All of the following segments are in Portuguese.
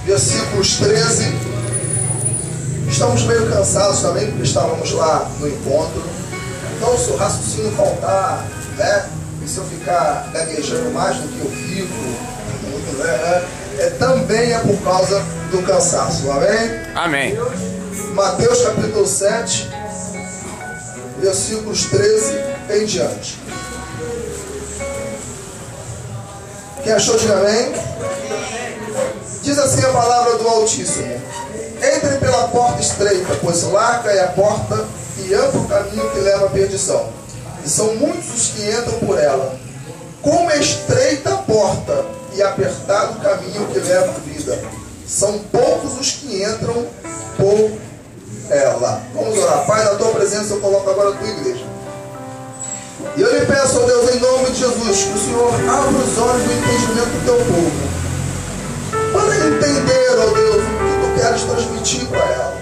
versículos 13. Estamos meio cansados também, porque estávamos lá no encontro. Então, se o raciocínio faltar, né? E se eu ficar gaguejando mais do que eu fico, né? Também é por causa do cansaço. Amém? Amém. Mateus capítulo 7, versículos 13 em diante. Quem achou, diga amém. Diz assim a palavra do Altíssimo: entrem pela porta estreita, pois larga é a porta e amplo o caminho que leva à perdição, e são muitos os que entram por ela. Como é estreita a porta e apertado o caminho que leva à vida, são poucos os que entram por ela. Vamos orar. Pai, na tua presença eu coloco agora a tua igreja. E eu lhe peço, ó Deus, em nome de Jesus, que o Senhor abra os olhos do entendimento do teu povo, para entender, ó Deus, o que tu queres transmitir para ela.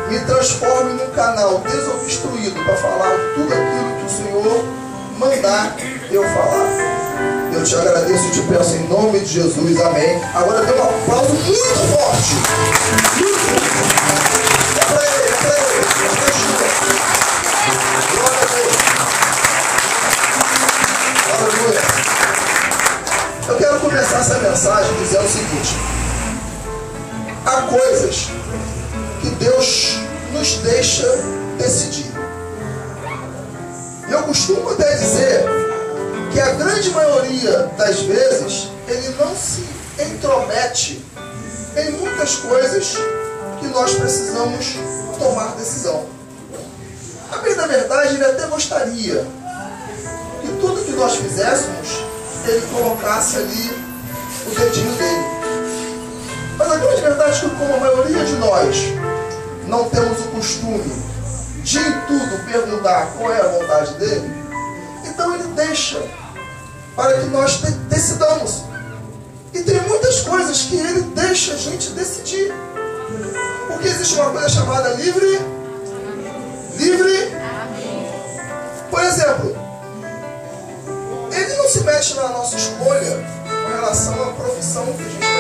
Me transforme num canal desobstruído para falar tudo aquilo que o Senhor mandar eu falar. Eu te agradeço e te peço em nome de Jesus. Amém. Agora dê um aplauso muito forte. Muito forte. É para ele, é para ele. Glória a Deus. Aleluia. Eu quero começar essa mensagem dizendo o seguinte: há coisas que Deus nos deixa decidir. Eu costumo até dizer que a grande maioria das vezes ele não se intromete em muitas coisas que nós precisamos tomar decisão. A bem da verdade, ele até gostaria que tudo que nós fizéssemos, ele colocasse ali o dedinho dele. Mas a grande verdade é que, como a maioria de nós não temos o costume de em tudo perguntar qual é a vontade dele, então ele deixa para que nós decidamos. E tem muitas coisas que ele deixa a gente decidir. Porque existe uma coisa chamada livre. Por exemplo, ele não se mete na nossa escolha com relação à profissão que a gente vai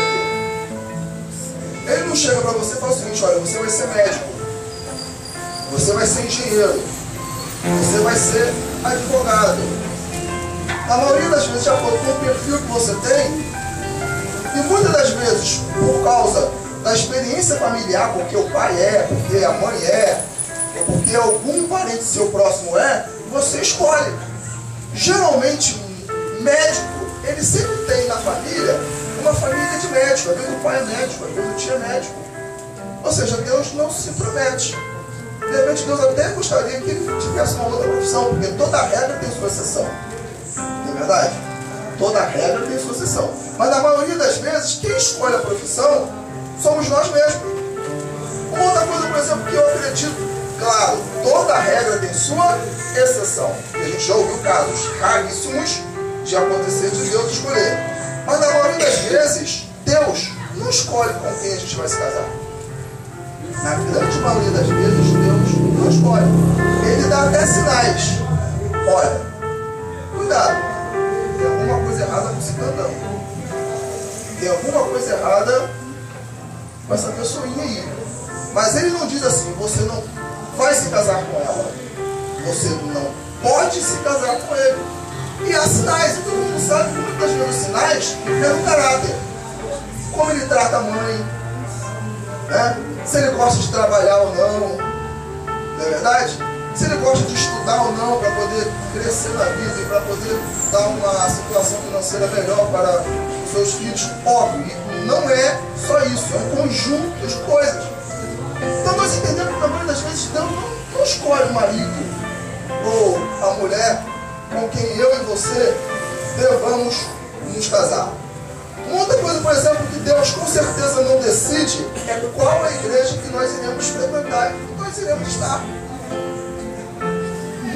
ter. Ele não chega para você e fala o seguinte: olha, você vai ser médico, você vai ser engenheiro, você vai ser advogado. Na maioria das vezes, de acordo com o perfil que você tem, e muitas das vezes por causa da experiência familiar, porque o pai é, porque a mãe é, ou porque algum parente seu próximo é, você escolhe. Geralmente, médico, ele sempre tem na família uma família de médico. Às vezes o pai é médico, às vezes o tio é médico. Ou seja, Deus não se promete. De repente, Deus até gostaria que ele tivesse uma outra profissão, porque toda regra tem sua exceção. Não é verdade? Toda regra tem sua exceção. Mas na maioria das vezes, quem escolhe a profissão somos nós mesmos. Uma outra coisa, por exemplo, que eu acredito, claro, toda regra tem sua exceção. E a gente já ouviu casos raríssimos de acontecer de Deus escolher. Mas na maioria das vezes, Deus não escolhe com quem a gente vai se casar. Na grande maioria das vezes, Deus não escolhe. Ele dá até sinais. Olha, cuidado, tem alguma coisa errada com esse cantão. Tem alguma coisa errada com essa pessoinha aí. Mas ele não diz assim: você não vai se casar com ela, você não pode se casar com ele. E há sinais, e todo mundo sabe que muitas vezes os sinais é no caráter. Como ele trata a mãe, né? Se ele gosta de trabalhar ou não, não é verdade? Se ele gosta de estudar ou não para poder crescer na vida e para poder dar uma situação financeira melhor para os seus filhos. Óbvio, e não é só isso, é um conjunto de coisas. Então nós entendemos que na maioria das vezes Deus não escolhe o marido ou a mulher com quem eu e você devamos nos casar. Uma outra coisa, por exemplo, que Deus com certeza não decide é qual a igreja que nós iremos frequentar e que nós iremos estar.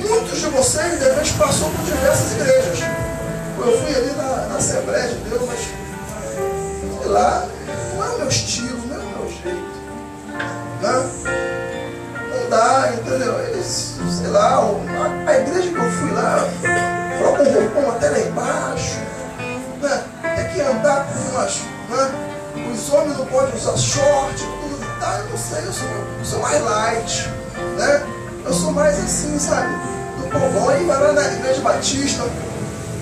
Muitos de vocês, de repente, passou por diversas igrejas. Eu fui ali na Assembleia de Deus, mas sei lá, não é o meu estilo, não é o meu jeito. Né? Não dá, entendeu? Eles, sei lá, a igreja que eu fui lá, foi com roupão até lá embaixo, né? Tem que andar com umas, né? os homens não podem usar short, tudo, tá? Eu não sei, eu sou mais light, né? Eu sou mais assim, sabe? Do povão. Aí vai lá na igreja batista,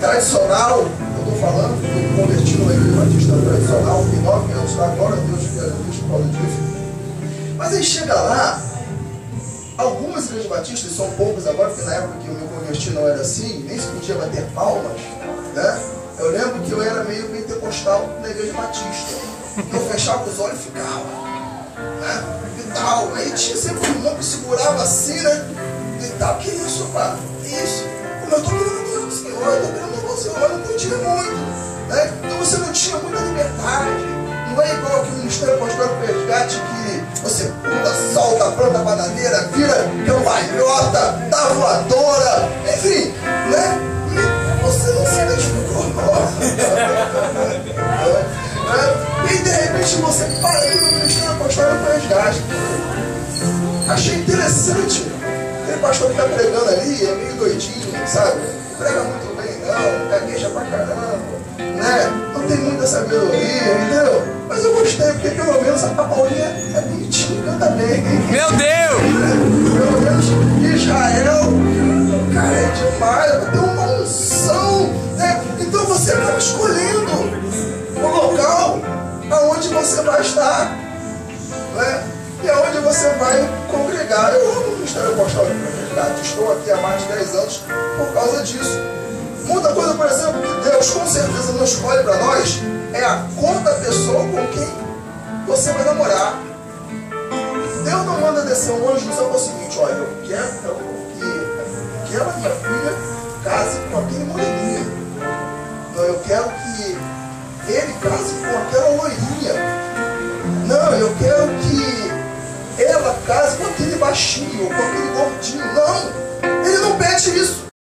tradicional, eu estou falando, eu me converti numa igreja batista tradicional, tem 9 anos lá, glória a Deus por causa disso. Mas aí chega lá, algumas igrejas batistas, são poucas agora, porque na época que eu me converti não era assim, nem se podia bater palmas, né? Eu lembro que eu era meio pentecostal na igreja batista. Eu fechava os olhos e ficava, né? E tal. Aí tinha sempre um irmão que segurava assim, né? E tal. Que isso, pá? Que isso? Como eu estou querendo o Senhor, eu estou querendo o Senhor, eu não curtia muito, né? Então você não tinha muita liberdade. Não é igual que o Ministério Apostólico Resgate, que você pula, solta, planta a bananeira, vira cambalhota, dá voadora, enfim, né? E você não se identificou. E de repente você para aqui no Ministério Apostólico Resgate. Achei interessante. Aquele pastor que está pregando ali é meio doidinho, sabe? Não prega muito bem, não, gagueja pra caramba, né? Não tem muita sabedoria, entendeu? Mas eu gostei, porque pelo menos a Paulinha é bonitinha, canta bem. Meu Deus! Pelo menos Israel, cara, é demais, vai ter uma unção, né? Então você acaba escolhendo o local aonde você vai estar, né? E aonde você vai congregar. Eu amo o Ministério Apostólico Resgate, estou aqui há mais de 10 anos por causa disso. Muita coisa, por exemplo, que Deus com certeza não escolhe para nós é a cor da pessoa com quem você vai namorar. Deus não manda descer um anjo só para o seguinte: olha, eu quero que aquela minha filha case com aquele moreninho. Não, eu quero que ele case com aquela loirinha. Não, eu quero que ela case com aquele baixinho, com aquele gordinho.